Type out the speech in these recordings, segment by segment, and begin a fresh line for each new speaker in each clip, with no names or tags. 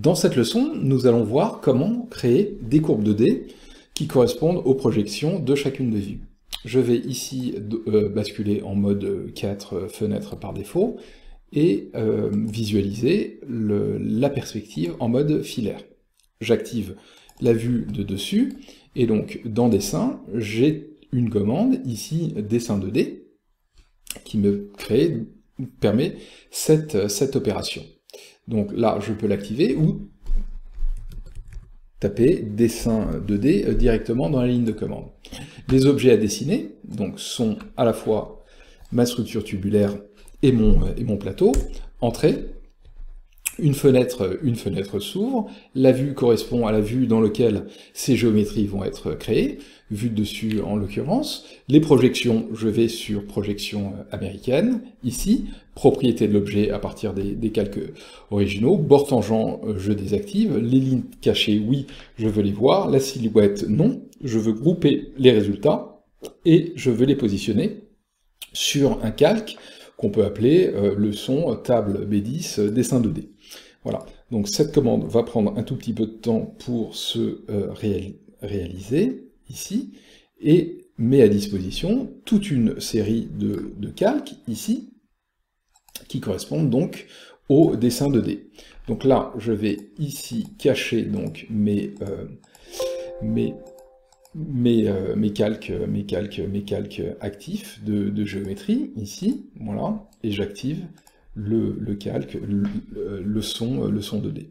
Dans cette leçon, nous allons voir comment créer des courbes 2D qui correspondent aux projections de chacune des vues. Je vais ici basculer en mode 4 fenêtres par défaut et visualiser la perspective en mode filaire. J'active la vue de dessus, et donc dans Dessin, j'ai une commande, ici Dessin 2D, qui me permet cette opération. Donc là, je peux l'activer ou taper Dessin 2D directement dans la ligne de commande. Les objets à dessiner donc, sont à la fois ma structure tubulaire et mon plateau. Entrée, une fenêtre s'ouvre, la vue correspond à la vue dans laquelle ces géométries vont être créées, vue de dessus en l'occurrence. Les projections, je vais sur projection américaine, ici, propriété de l'objet à partir des calques originaux, bord tangent, je désactive, les lignes cachées, oui, je veux les voir, la silhouette, non, je veux grouper les résultats, et je veux les positionner sur un calque qu'on peut appeler leçon table B10 dessin 2D. Voilà, donc cette commande va prendre un tout petit peu de temps pour se réaliser, ici, et met à disposition toute une série de calques, ici, qui correspondent donc au dessin 2D. Donc là, je vais ici cacher donc mes calques actifs de géométrie, ici, voilà, et j'active le calque, le son 2D.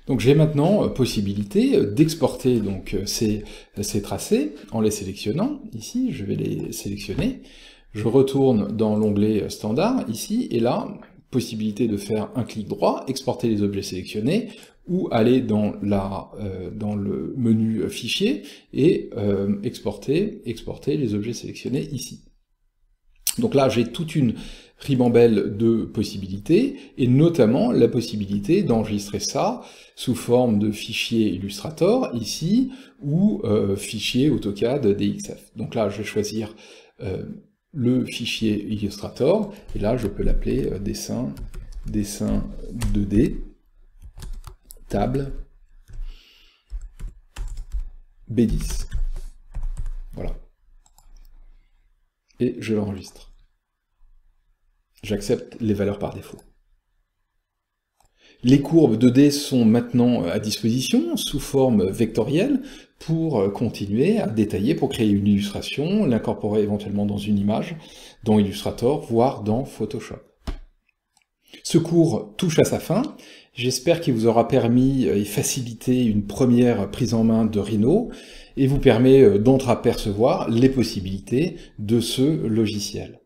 Donc j'ai maintenant possibilité d'exporter donc ces tracés en les sélectionnant, ici, je vais les sélectionner, je retourne dans l'onglet standard, ici, et là, possibilité de faire un clic droit, exporter les objets sélectionnés, ou aller dans le menu fichier et exporter les objets sélectionnés ici. Donc là, j'ai toute une ribambelle de possibilités, et notamment la possibilité d'enregistrer ça sous forme de fichier Illustrator, ici, ou fichier AutoCAD DXF. Donc là, je vais choisir le fichier Illustrator, et là, je peux l'appeler dessin 2D, table B10. Voilà. Et je l'enregistre. J'accepte les valeurs par défaut. Les courbes 2D sont maintenant à disposition sous forme vectorielle pour continuer à détailler, pour créer une illustration, l'incorporer éventuellement dans une image, dans Illustrator, voire dans Photoshop. Ce cours touche à sa fin. J'espère qu'il vous aura permis et facilité une première prise en main de Rhino et vous permet d'entreapercevoir les possibilités de ce logiciel.